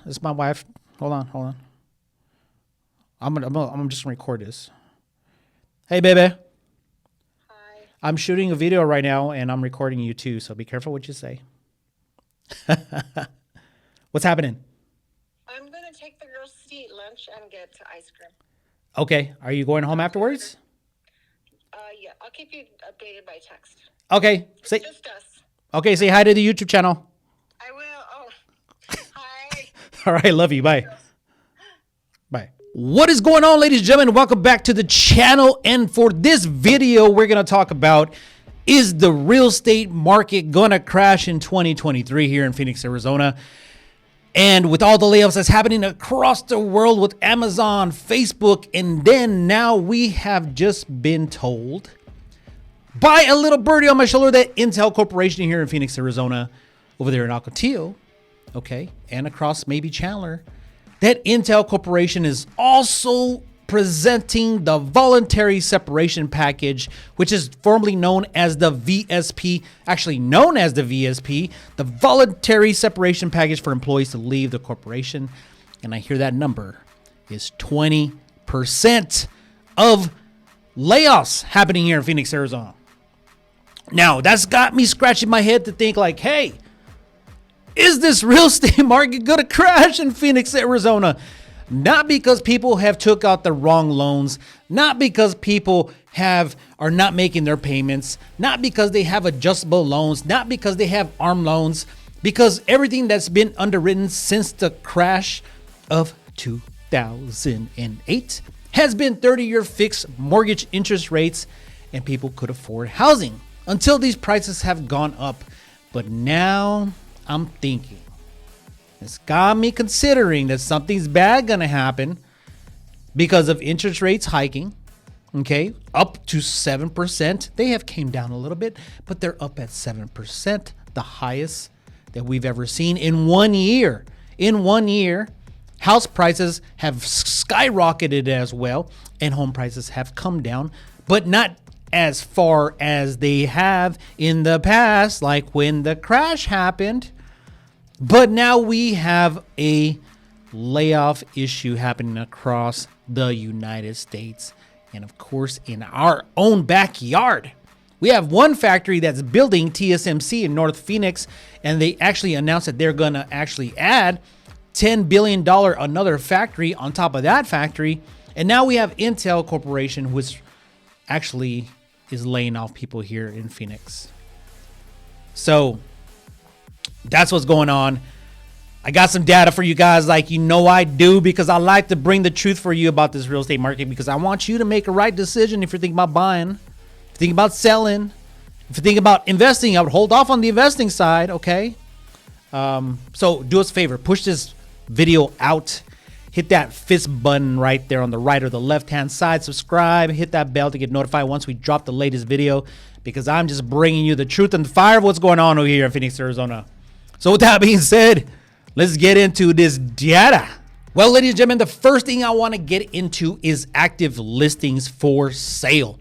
This is my wife. Hold on, hold on. I'm just gonna record this. Hey, baby. Hi. I'm shooting a video right now, and I'm recording you too. So be careful what you say. What's happening? I'm gonna take the girls to eat lunch and get to ice cream. Okay. Are you going home afterwards? Yeah, I'll keep you updated by text. Okay. It's Say just us. okay. Say hi to the YouTube channel. I will. Oh, hi. All right. Love you. Bye. Bye. What is going on, ladies and gentlemen? Welcome back to the channel. And for this video, we're going to talk about, is the real estate market going to crash in 2023 here in Phoenix, Arizona? And with all the layoffs that's happening across the world with Amazon, Facebook, and then now we have just been told by a little birdie on my shoulder that Intel Corporation here in Phoenix, Arizona, over there in Ocotillo, okay, and across maybe Chandler, that Intel Corporation is also presenting the voluntary separation package, which is formerly known as the VSP, actually known as the VSP, the voluntary separation package for employees to leave the corporation. And I hear that number is 20% of layoffs happening here in Phoenix, Arizona. Now, that's got me scratching my head to think like, hey, is this real estate market going to crash in Phoenix, Arizona? Not because people have took out the wrong loans, not because people are not making their payments, not because they have adjustable loans, not because they have ARM loans, because everything that's been underwritten since the crash of 2008 has been 30-year fixed mortgage interest rates, and people could afford housing until these prices have gone up. But now I'm thinking, it's got me considering that something's bad gonna happen because of interest rates hiking, okay, up to 7%. They have came down a little bit, but they're up at 7%, the highest that we've ever seen in 1 year. In 1 year, house prices have skyrocketed as well, and home prices have come down, but not as far as they have in the past, like when the crash happened. But now we have a layoff issue happening across the United States. And of course, in our own backyard, we have one factory that's building, TSMC in North Phoenix, and they actually announced that they're going to actually add $10 billion another factory on top of that factory. And now we have Intel Corporation, which actually is laying off people here in Phoenix. So that's what's going on. I got some data for you guys, like you know I do, because I like to bring the truth for you about this real estate market, because I want you to make a right decision. If you're thinking about buying, if you're thinking about selling, if you're thinking about investing, I would hold off on the investing side, okay? So do us a favor, push this video out, hit that fist button right there on the right or the left-hand side, subscribe, hit that bell to get notified once we drop the latest video, because I'm just bringing you the truth and the fire of what's going on over here in Phoenix, Arizona. So with that being said, let's get into this data. Well, ladies and gentlemen, the first thing I want to get into is active listings for sale.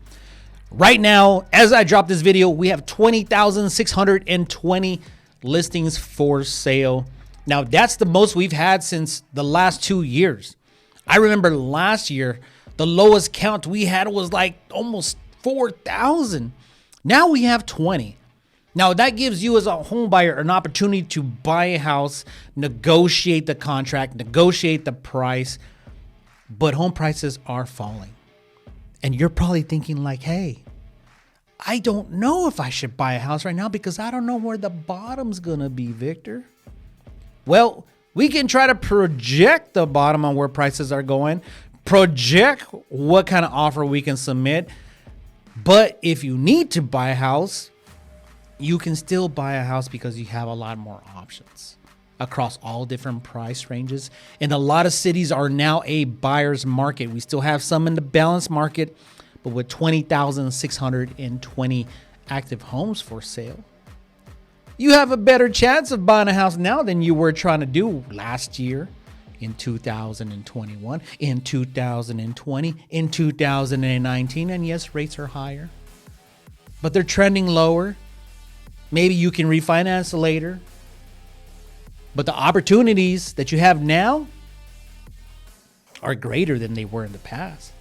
Right now, as I drop this video, we have 20,620 listings for sale. Now, that's the most we've had since the last 2 years. I remember last year, the lowest count we had was like almost 4,000. Now we have 20. Now, that gives you as a home buyer an opportunity to buy a house, negotiate the contract, negotiate the price, but home prices are falling. And you're probably thinking like, hey, I don't know if I should buy a house right now because I don't know where the bottom's gonna be, Victor. Well, we can try to project the bottom on where prices are going, project what kind of offer we can submit, but if you need to buy a house, you can still buy a house because you have a lot more options across all different price ranges. And a lot of cities are now a buyer's market. We still have some in the balanced market, but with 20,620 active homes for sale, you have a better chance of buying a house now than you were trying to do last year, in 2021, in 2020, in 2019. And yes, rates are higher, but they're trending lower. Maybe you can refinance later. But the opportunities that you have now are greater than they were in the past.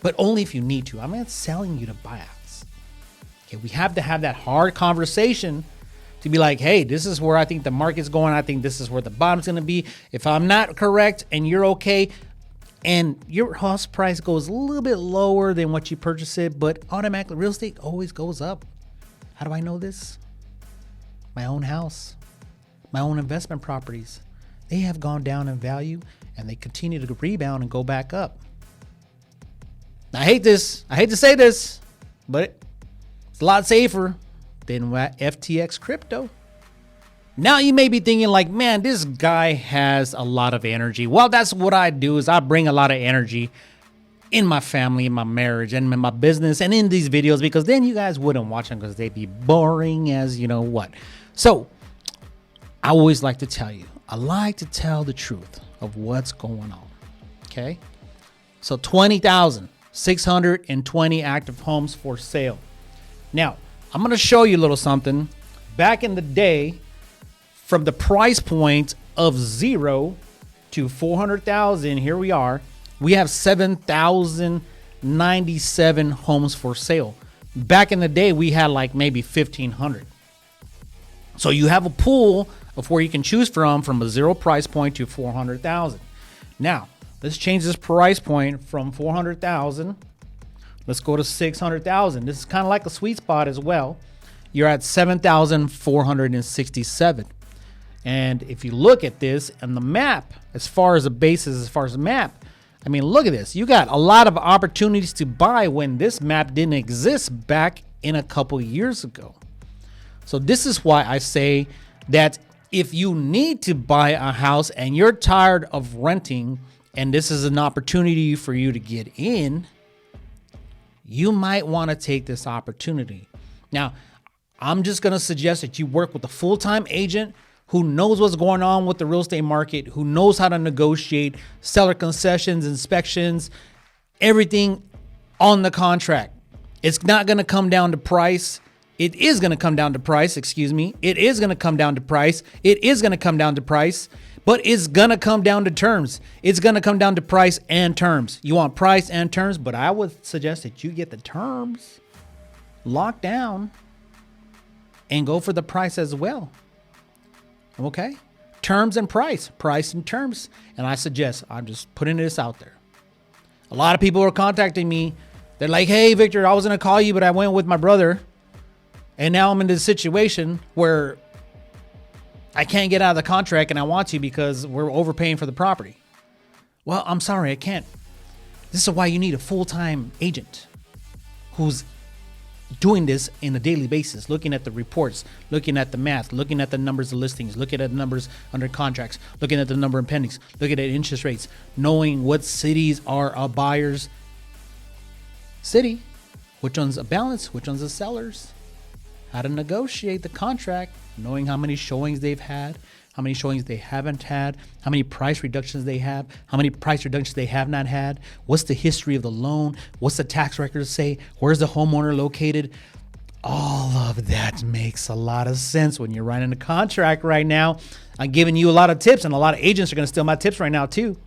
But only if you need to. I'm not selling you to buyouts. Okay, we have to have that hard conversation to be like, hey, this is where I think the market's going. I think this is where the bottom's going to be. If I'm not correct and you're okay, and your house price goes a little bit lower than what you purchased it, but automatically real estate always goes up. How do I know this? My own house, my own investment properties, they have gone down in value and they continue to rebound and go back up. I hate this. I hate to say this, but it's a lot safer than FTX crypto. Now you may be thinking like, man, this guy has a lot of energy. Well, that's what I do is I bring a lot of energy in my family, in my marriage, and in my business, and in these videos, because then you guys wouldn't watch them because they'd be boring as you know what. So I always like to tell you, I like to tell the truth of what's going on. Okay. So 20,620 active homes for sale. Now I'm going to show you a little something. Back in the day, from the price point of 0 to 400,000, here we are. We have 7,097 homes for sale. Back in the day, we had like maybe 1,500. So you have a pool of where you can choose from a 0 price point to 400,000. Now, let's change this price point from 400,000. Let's go to 600,000. This is kind of like a sweet spot as well. You're at 7,467. And if you look at this and the map, as far as the basis, as far as the map, I mean, look at this. You got a lot of opportunities to buy when this map didn't exist back in a couple years ago. So this is why I say that if you need to buy a house and you're tired of renting and this is an opportunity for you to get in, you might want to take this opportunity. Now, I'm just going to suggest that you work with a full-time agent who knows what's going on with the real estate market, who knows how to negotiate seller concessions, inspections, everything on the contract. It's not going to come down to price. It is going to come down to price, excuse me. It is going to come down to price. It is going to come down to price, but it's going to come down to terms. It's going to come down to price and terms. You want price and terms, but I would suggest that you get the terms locked down and go for the price as well. Okay, terms and price and terms. And I suggest, I'm just putting this out there. A lot of people are contacting me. They're like, hey, Victor, I was going to call you, but I went with my brother. And now I'm in this situation where I can't get out of the contract and I want to because we're overpaying for the property. Well, I'm sorry, I can't. This is why you need a full-time agent who's doing this in a daily basis, looking at the reports, looking at the math, looking at the numbers of listings, looking at the numbers under contracts, looking at the number of pendings, looking at interest rates, knowing what cities are a buyer's city, which one's a balance, which one's a seller's, how to negotiate the contract, knowing how many showings they've had, how many showings they haven't had, how many price reductions they have, how many price reductions they have not had, what's the history of the loan, what's the tax records say, where's the homeowner located. All of that makes a lot of sense when you're writing a contract right now. I'm giving you a lot of tips, and a lot of agents are going to steal my tips right now too.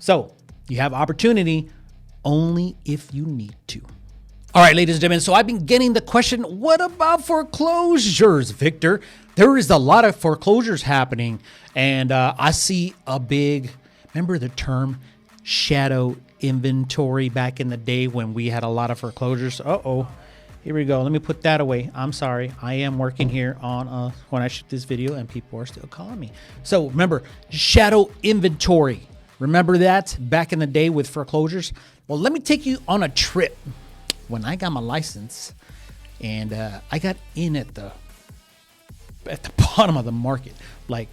So you have opportunity only if you need to. All right, ladies and gentlemen, so I've been getting the question, what about foreclosures, Victor? There is a lot of foreclosures happening, and I see a big, remember the term shadow inventory back in the day when we had a lot of foreclosures? Uh-oh, here we go. Let me put that away. I'm sorry. I am working here on when I shoot this video, and people are still calling me. So remember, shadow inventory. Remember that back in the day with foreclosures? Well, let me take you on a trip. When I got my license and I got in at the bottom of the market, like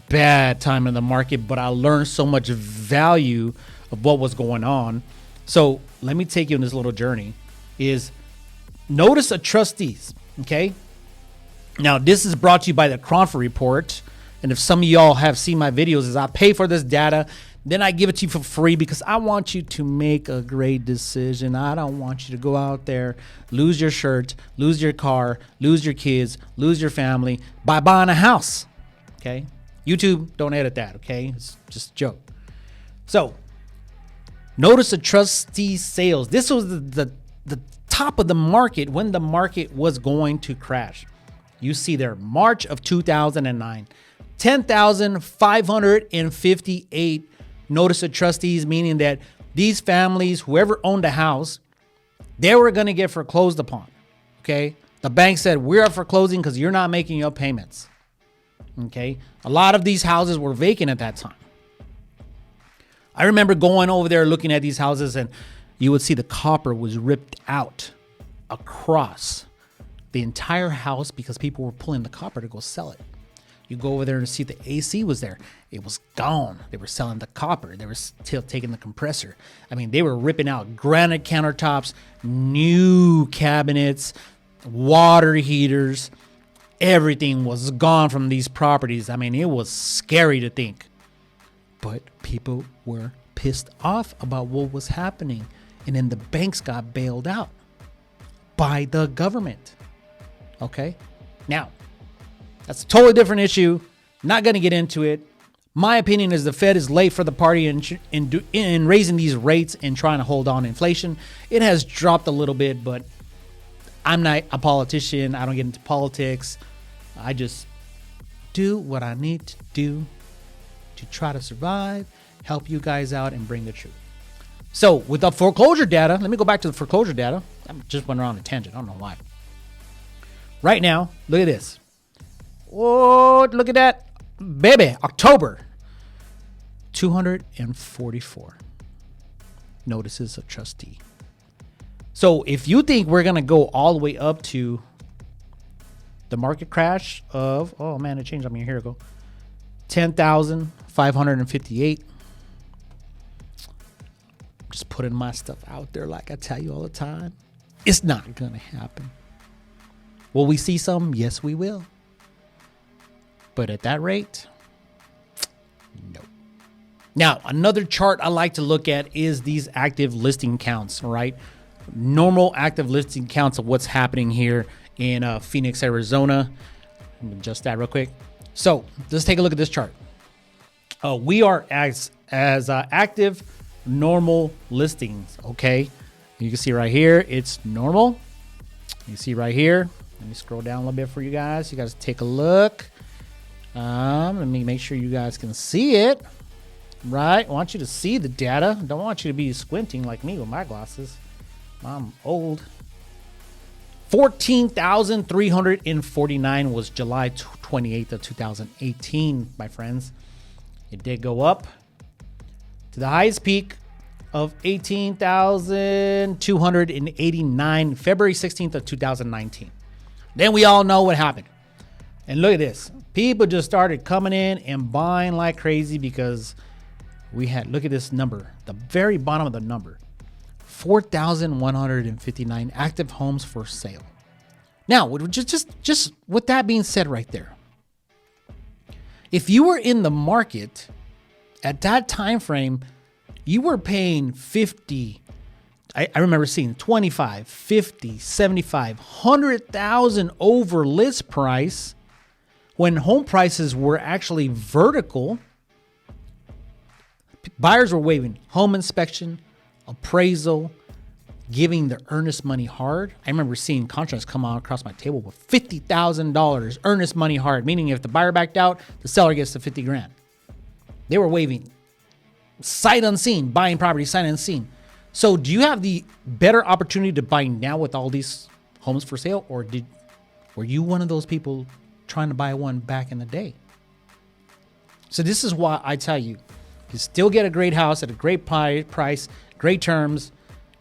bad time in the market, but I learned so much value of what was going on. So let me take you on this little journey is notice a trustees. Okay. Now this is brought to you by the Cronford Report. And if some of y'all have seen my videos is I pay for this data. Then I give it to you for free because I want you to make a great decision. I don't want you to go out there, lose your shirt, lose your car, lose your kids, lose your family by buying a house. Okay. YouTube, don't edit that. Okay. It's just a joke. So notice of trustee sales. This was the top of the market when the market was going to crash. You see there, March of 2009, 10,558 notice of trustees, meaning that these families, whoever owned a house, they were going to get foreclosed upon. Okay. The bank said, we're foreclosing because you're not making your payments. Okay. A lot of these houses were vacant at that time. I remember going over there looking at these houses, and you would see the copper was ripped out across the entire house because people were pulling the copper to go sell it. You go over there and see the AC was there. It was gone. They were selling the copper. They were still taking the compressor. I mean, they were ripping out granite countertops, new cabinets, water heaters. Everything was gone from these properties. I mean, it was scary to think. But people were pissed off about what was happening. And then the banks got bailed out by the government. Okay? Now, that's a totally different issue. Not going to get into it. My opinion is the Fed is late for the party in raising these rates and trying to hold on inflation. It has dropped a little bit, but I'm not a politician. I don't get into politics. I just do what I need to do to try to survive, help you guys out, and bring the truth. So with the foreclosure data, let me go back to the foreclosure data. I just went around a tangent. I don't know why. Right now, look at this. Oh, look at that. Baby, October. 244 notices of trustee. So if you think we're going to go all the way up to the market crash of, oh man, it changed on me. Here we go. 10,558. Just putting my stuff out there like I tell you all the time. It's not going to happen. Will we see some? Yes, we will. But at that rate, no. Now, another chart I like to look at is these active listing counts, right? Normal active listing counts of what's happening here in Phoenix, Arizona. Let me adjust that real quick. So let's take a look at this chart. We are as active normal listings, okay? You can see right here, it's normal. You see right here. Let me scroll down a little bit for you guys. You guys take a look. Let me make sure you guys can see it. Right? I want you to see the data. Don't want you to be squinting like me with my glasses. I'm old. 14,349 was July 28th of 2018, my friends. It did go up to the highest peak of 18,289, February 16th of 2019. Then we all know what happened. And look at this. People just started coming in and buying like crazy because we had, look at this number, the very bottom of the number, 4,159 active homes for sale. Now, just with that being said right there, if you were in the market at that time frame, you were paying 50. I remember seeing 25, 50, 75, 100,000 over list price when home prices were actually vertical. Buyers were waiving home inspection, appraisal, giving the earnest money hard. I remember seeing contracts come out across my table with $50,000 earnest money hard, meaning if the buyer backed out, the seller gets the 50 grand. They were waiving sight unseen, buying property sight unseen. So do you have the better opportunity to buy now with all these homes for sale, or were you one of those people trying to buy one back in the day? So this is why I tell you, you still get a great house at a great price, great terms.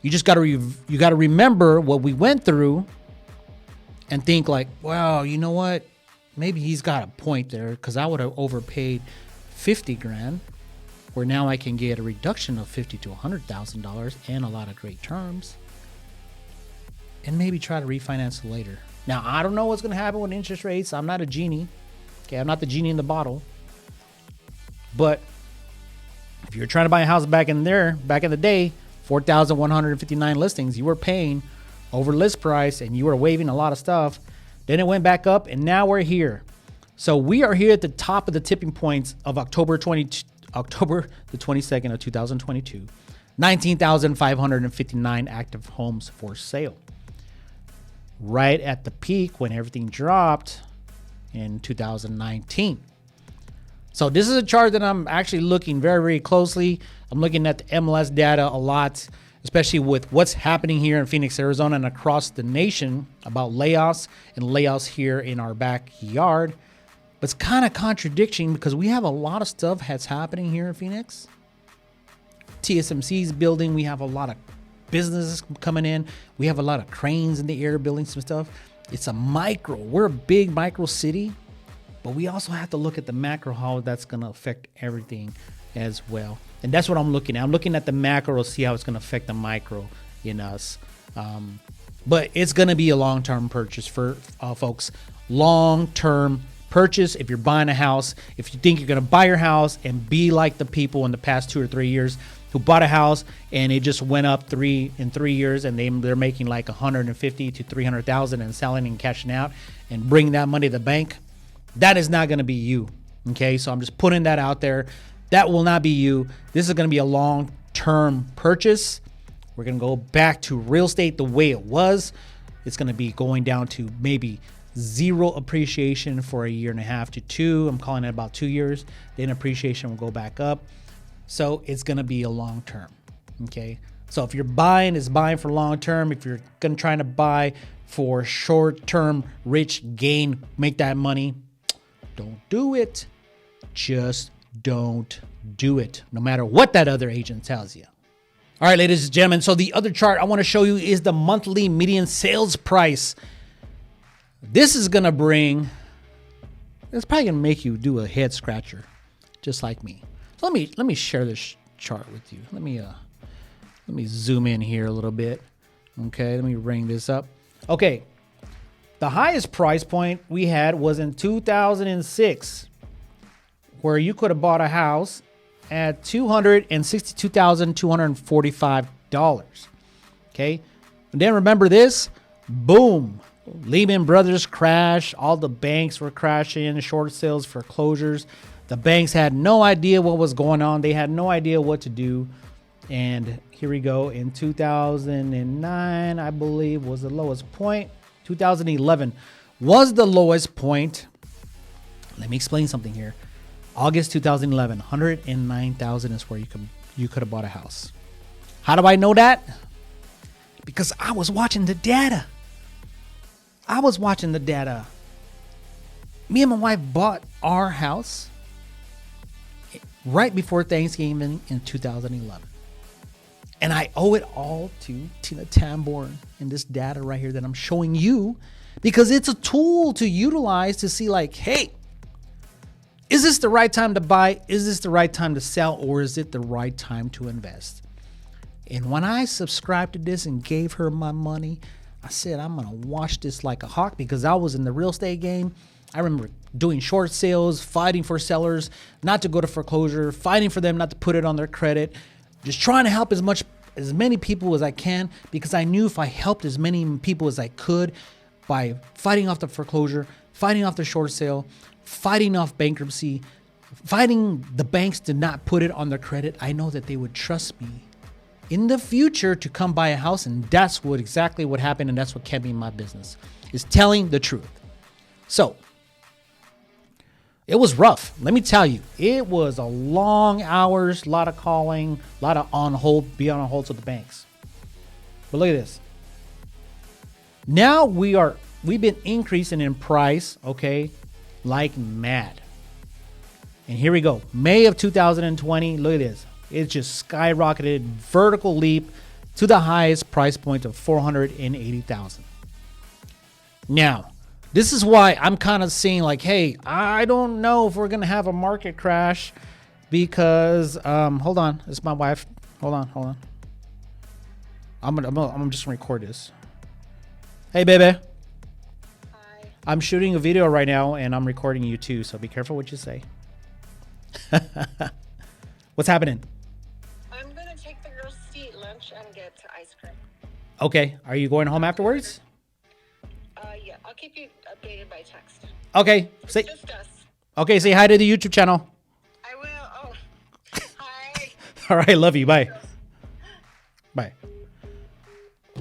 You just got to remember what we went through and think like, well, you know what? Maybe he's got a point there, because I would have overpaid 50 grand. Where now I can get a reduction of $50,000 to $100,000 and a lot of great terms, and maybe try to refinance later. Now, I don't know what's going to happen with interest rates. I'm not a genie. Okay, I'm not the genie in the bottle. But if you're trying to buy a house back in the day, 4,159 listings, you were paying over list price and you were waiving a lot of stuff. Then it went back up, and now we're here. So we are here at the top of the tipping points of October the 22nd of 2022. 19,559 active homes for sale. Right at the peak when everything dropped in 2019. So this is a chart that I'm actually looking very, very closely. I'm looking at the MLS data a lot, especially with what's happening here in Phoenix, Arizona, and across the nation about layoffs and layoffs here in our backyard. But it's kind of contradicting because we have a lot of stuff that's happening here in Phoenix. TSMC's building. We have a lot of businesses coming in. We have a lot of cranes in the air building some stuff. It's a micro. We're a big micro city, but we also have to look at the macro, how that's going to affect everything as well. And that's what I'm looking at. I'm looking at the macro to see how it's going to affect the micro in us. But it's going to be a long-term purchase for folks. Long-term purchase. If you're buying a house, if you think you're going to buy your house and be like the people in the past 2 or 3 years who bought a house and it just went up in 3 years and they're making like 150 to 300,000 and selling and cashing out and bringing that money to the bank, that is not going to be you. Okay, so I'm just putting that out there. That will not be you. This is going to be a long-term purchase. We're going to go back to real estate the way it was. It's going to be going down to maybe zero appreciation for a year and a half to 2. I'm calling it about 2 years. Then appreciation will go back up. So it's going to be a long term. Okay. So if you're buying, it's buying for long term. If you're going to try to buy for short term, rich gain, make that money, don't do it. Just don't do it. No matter what that other agent tells you. All right, ladies and gentlemen. So the other chart I want to show you is the monthly median sales price. This is going to it's probably going to make you do a head scratcher just like me. So let me share this chart with you. Let me zoom in here a little bit. Okay, let me bring this up. Okay, the highest price point we had was in 2006, where you could have bought a house at $262,245. Okay, and then remember this, boom. Lehman Brothers crash. All the banks were crashing, short sales, foreclosures. The banks had no idea what was going on. They had no idea what to do. And here we go. In 2009, I believe, was the lowest point. 2011 was the lowest point. Let me explain something here. August 2011, 109,000 is where you could have bought a house. How do I know that? Because I was watching the data. Me and my wife bought our house right before Thanksgiving in 2011. And I owe it all to Tina Tamborn and this data right here that I'm showing you, because it's a tool to utilize to see like, hey, is this the right time to buy? Is this the right time to sell? Or is it the right time to invest? And when I subscribed to this and gave her my money, I said, I'm going to watch this like a hawk, because I was in the real estate game. I remember doing short sales, fighting for sellers not to go to foreclosure, fighting for them not to put it on their credit, just trying to help as many people as I can, because I knew if I helped as many people as I could by fighting off the foreclosure, fighting off the short sale, fighting off bankruptcy, fighting the banks to not put it on their credit, I know that they would trust me in the future to come buy a house. And that's exactly what happened. And that's what kept me in my business, is telling the truth. So it was rough. Let me tell you, it was a long hours, a lot of calling, a lot of be on hold to the banks. But look at this. Now we've been increasing in price, okay, like mad. And here we go. May of 2020, look at this. It just skyrocketed, vertical leap to the highest price point of $480,000. Now, this is why I'm kind of saying like, hey, I don't know if we're going to have a market crash, because, hold on, it's my wife. Hold on. I'm just gonna record this. Hey, baby. Hi. I'm shooting a video right now and I'm recording you too, so be careful what you say. What's happening? I'm gonna take the girls to eat lunch and get ice cream. Okay. Are you going home afterwards? Yeah, I'll keep you updated by text. Okay. Say, Just us. okay. Say hi to the YouTube channel. I will. Oh, hi. All right. Love you. Bye. Bye.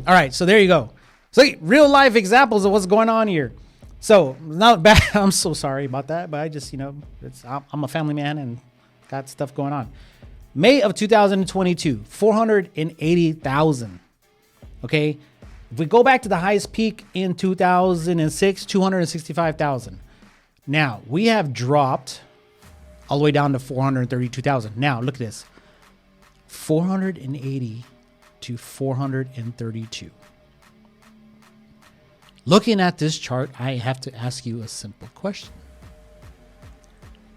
All right. So there you go. So real life examples of what's going on here. So not bad. I'm so sorry about that, but I just, I'm a family man and got stuff going on. May of 2022, 480,000. Okay. If we go back to the highest peak in 2006, 265,000. Now we have dropped all the way down to 432,000. Now look at this. 480 to 432. Looking at this chart, I have to ask you a simple question.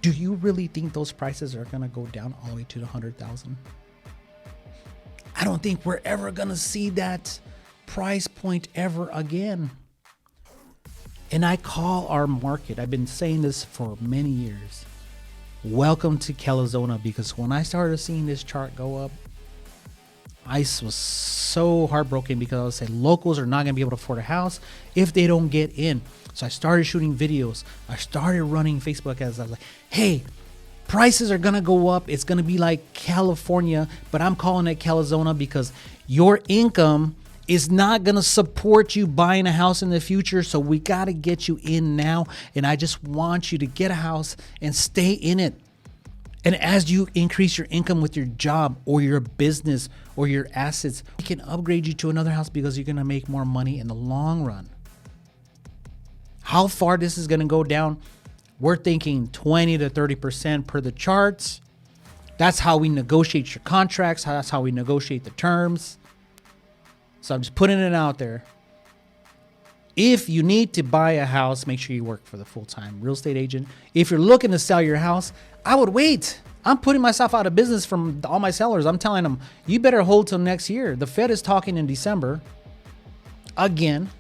Do you really think those prices are going to go down all the way to the 100,000? I don't think we're ever going to see that price point ever again. And I call our market, I've been saying this for many years, welcome to Calizona, because when I started seeing this chart go up, I was so heartbroken because I was saying locals are not going to be able to afford a house if they don't get in. So I started shooting videos. I started running Facebook ads. I was like, hey, prices are going to go up. It's going to be like California, but I'm calling it Calizona because your income is not going to support you buying a house in the future. So we got to get you in now. And I just want you to get a house and stay in it. And as you increase your income with your job or your business or your assets, we can upgrade you to another house because you're going to make more money in the long run. How far this is going to go down? We're thinking 20 to 30% per the charts. That's how we negotiate your contracts. That's how we negotiate the terms. So I'm just putting it out there. If you need to buy a house, make sure you work for the full-time real estate agent. If you're looking to sell your house, I would wait. I'm putting myself out of business from all my sellers. I'm telling them, you better hold till next year. The Fed is talking in December again.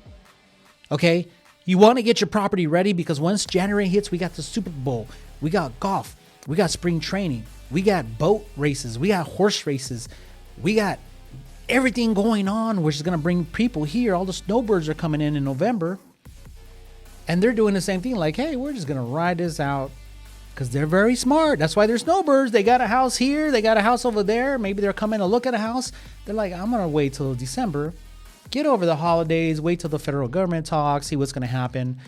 Okay. You want to get your property ready because once January hits, we got the Super Bowl. We got golf. We got spring training. We got boat races. We got horse races. We got everything going on, which is going to bring people here. All the snowbirds are coming in November. And they're doing the same thing. Like, hey, we're just going to ride this out. Because they're very smart. That's why they're snowbirds. They got a house here. They got a house over there. Maybe they're coming to look at a house. They're like, I'm going to wait till December. Get over the holidays. Wait till the federal government talks. See what's going to happen.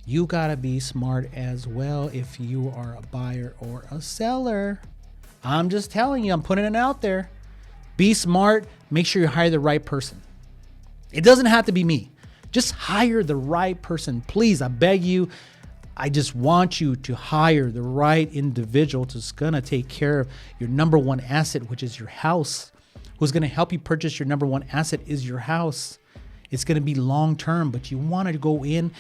You got to be smart as well if you are a buyer or a seller. I'm just telling you. I'm putting it out there. Be smart. Make sure you hire the right person. It doesn't have to be me. Just hire the right person. Please, I beg you. I just want you to hire the right individual who's going to take care of your number one asset, which is your house. Who's going to help you purchase your number one asset is your house. It's going to be long term, but you want to go in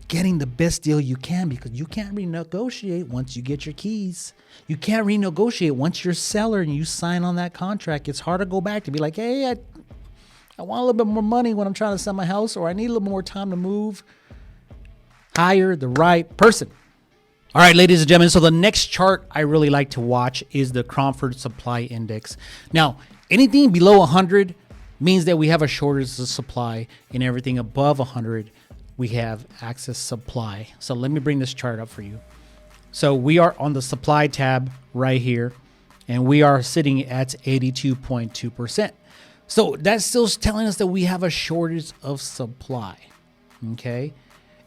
getting the best deal you can because you can't renegotiate once you get your keys. You can't renegotiate once you're a seller and you sign on that contract. It's hard to go back to be like, hey, I want a little bit more money when I'm trying to sell my house, or I need a little more time to move. Hire the right person. All right, ladies and gentlemen. So the next chart I really like to watch is the Cromford Supply Index. Now, anything below 100 means that we have a shortage of supply, and everything above 100, we have excess supply. So let me bring this chart up for you. So we are on the supply tab right here, and we are sitting at 82.2%. So that's still telling us that we have a shortage of supply. Okay.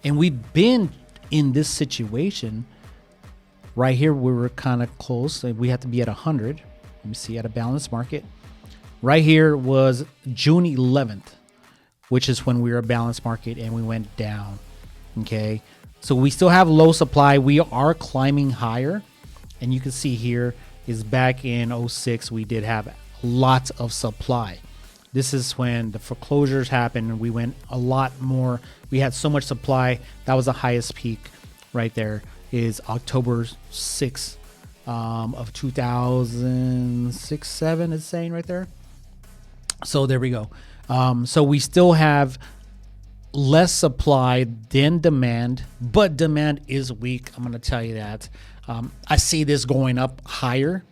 And we've been in this situation right here. We were kind of close. We have to be at 100. Let me see, at a balanced market. Right here was June 11th, which is when we were a balanced market and we went down. Okay. So we still have low supply. We are climbing higher. And you can see here is back in 06, we did have lots of supply. This is when the foreclosures happened and we went a lot more. We had so much supply. That was the highest peak right there is October 6th of 2006, 7 is saying right there. So there we go. So we still have less supply than demand, but demand is weak. I'm going to tell you that. I see this going up higher.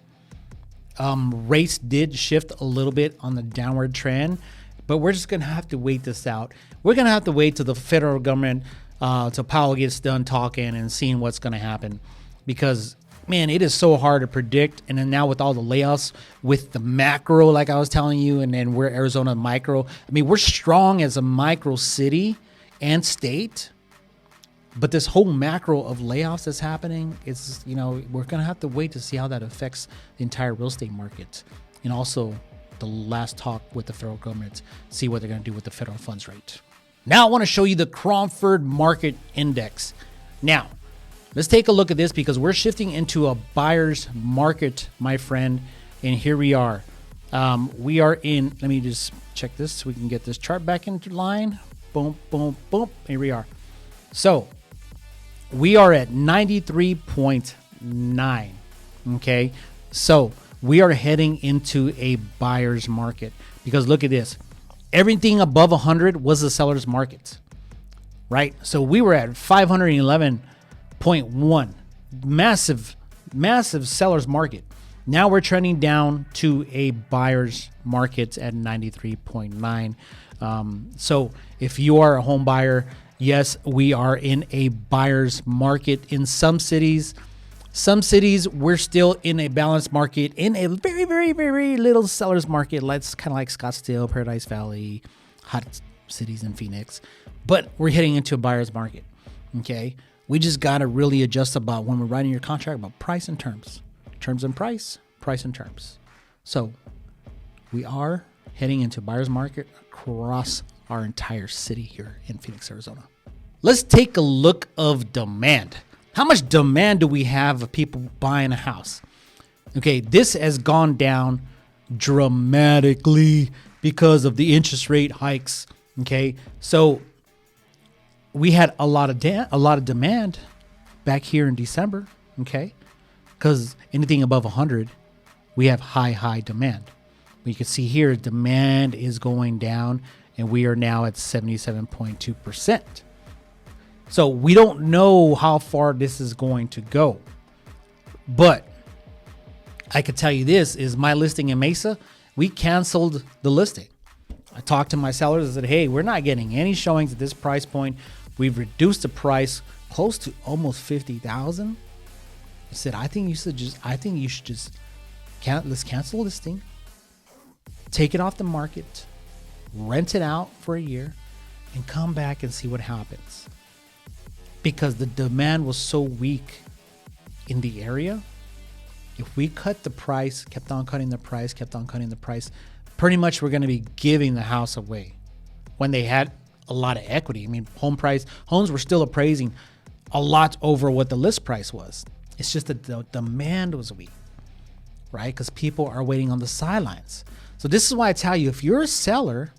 Rates did shift a little bit on the downward trend, but we're just going to have to wait this out. We're going to have to wait till the federal government till Powell gets done talking and seeing what's going to happen. Because, man, it is so hard to predict. And then now with all the layoffs, with the macro, like I was telling you, and then we're Arizona micro. I mean, we're strong as a micro city and state. But this whole macro of layoffs that's happening, it's, we're going to have to wait to see how that affects the entire real estate market. And also the last talk with the federal government, see what they're going to do with the federal funds rate. Now I want to show you the Cromford Market Index. Now, let's take a look at this because we're shifting into a buyer's market, my friend. And here we are. We are in, let me just check this so we can get this chart back into line. Boom, boom, boom. Here we are. So we are at 93.9. Okay. So we are heading into a buyer's market because look at this. Everything above 100 was the seller's market, right? So we were at 511.1, massive seller's market. Now we're trending down to a buyer's market at 93.9. So if you are a home buyer, yes, we are in a buyer's market in some cities. Some cities, we're still in a balanced market, in a very, very, very little seller's market. Let's kind of like Scottsdale, Paradise Valley, hot cities in Phoenix. But we're heading into a buyer's market, okay? We just got to really adjust about when we're writing your contract about price and terms. Terms and price, price and terms. So we are heading into a buyer's market across our entire city here in Phoenix, Arizona. Let's take a look of demand. How much demand do we have of people buying a house? Okay, this has gone down dramatically because of the interest rate hikes. Okay, so we had a lot of demand back here in December. Okay, because anything above 100, we have high demand. You can see here, demand is going down, and we are now at 77.2%. So we don't know how far this is going to go. But I could tell you this is my listing in Mesa, we canceled the listing. I talked to my sellers and said, hey, we're not getting any showings at this price point. We've reduced the price close to almost 50,000. I said, I think you should just let's cancel this thing. Take it off the market, rent it out for a year, and come back and see what happens. Because the demand was so weak in the area, if we cut the price, kept on cutting the price, pretty much we're going to be giving the house away when they had a lot of equity. I mean, homes were still appraising a lot over what the list price was. It's just that the demand was weak, right? Because people are waiting on the sidelines. So this is why I tell you, if you're a seller,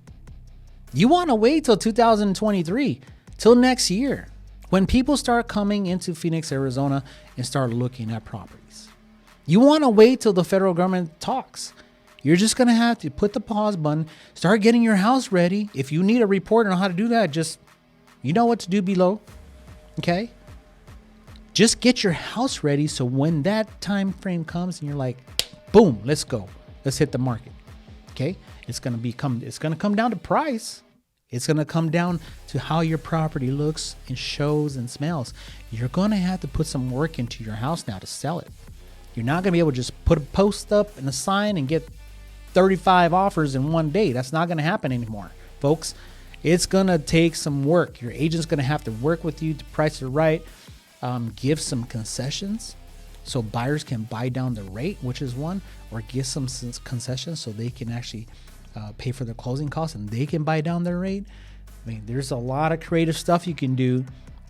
you want to wait till 2023, till next year, when people start coming into Phoenix, Arizona, and start looking at properties. You want to wait till the federal government talks. You're just going to have to put the pause button, start getting your house ready. If you need a report on how to do that, just, you know what to do below, okay? Just get your house ready so when that time frame comes and you're like, boom, let's go. Let's hit the market. Okay, it's gonna come down to price. It's gonna come down to how your property looks and shows and smells. You're gonna have to put some work into your house now to sell it. You're not gonna be able to just put a post up and a sign and get 35 offers in one day. That's not gonna happen anymore, folks. It's gonna take some work. Your agent's gonna have to work with you to price it right, give some concessions so buyers can buy down the rate, which is one, or give some concessions so they can actually pay for their closing costs and they can buy down their rate. I mean, there's a lot of creative stuff you can do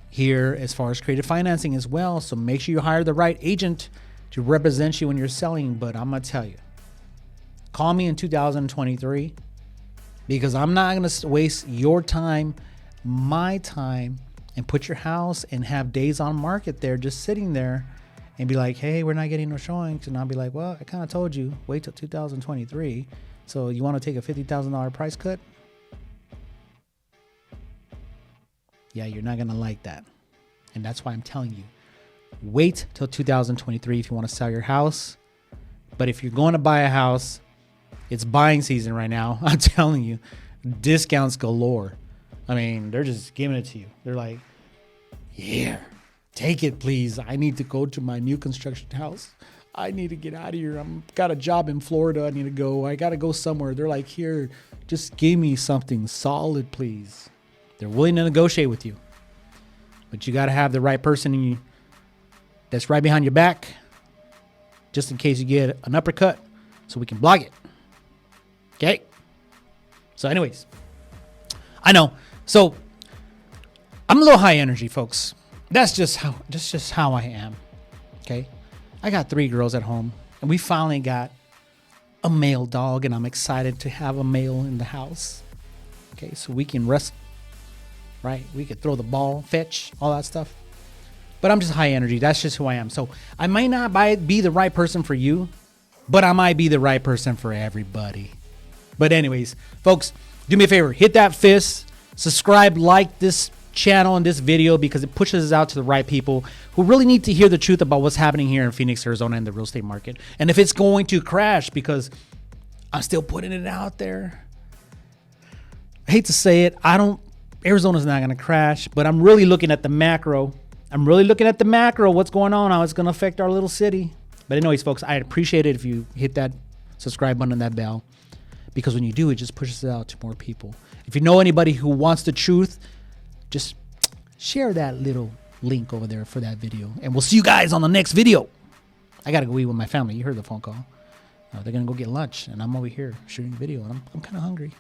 here as far as creative financing as well. So make sure you hire the right agent to represent you when you're selling. But I'm going to tell you, call me in 2023 because I'm not going to waste your time, my time, and put your house and have days on market there just sitting there and be like, hey, we're not getting no showings. And I'll be like, well, I kind of told you, wait till 2023. So you want to take a $50,000 price cut? Yeah, you're not going to like that. And that's why I'm telling you, wait till 2023 if you want to sell your house. But if you're going to buy a house, it's buying season right now. I'm telling you, discounts galore. I mean, they're just giving it to you. They're like, Here, take it, please. I need to go to my new construction house. I need to get out of here. I've got a job in Florida. I need to go. I got to go somewhere. They're like, here, just give me something solid, please. They're willing to negotiate with you. But you got to have the right person in you that's right behind your back, just in case you get an uppercut, so we can block it. Okay? So anyways, I know. So I'm a little high energy, folks. That's just how I am. Okay? I got 3 girls at home, and we finally got a male dog, and I'm excited to have a male in the house. Okay, so we can wrestle, right? We could throw the ball, fetch, all that stuff. But I'm just high energy. That's just who I am. So I might not be the right person for you, but I might be the right person for everybody. But anyways, folks, do me a favor. Hit that fist. Subscribe, like this channel and this video, because it pushes us out to the right people who really need to hear the truth about what's happening here in Phoenix, Arizona, in the real estate market. And if it's going to crash, because I'm still putting it out there. I hate to say it. Arizona's not going to crash, but I'm really looking at the macro. What's going on, how it's going to affect our little city. But anyways, folks, I'd appreciate it if you hit that subscribe button and that bell, because when you do, it just pushes it out to more people. If you know anybody who wants the truth, just share that little link over there for that video. And we'll see you guys on the next video. I got to go eat with my family. You heard the phone call. They're going to go get lunch, and I'm over here shooting a video, and I'm kind of hungry.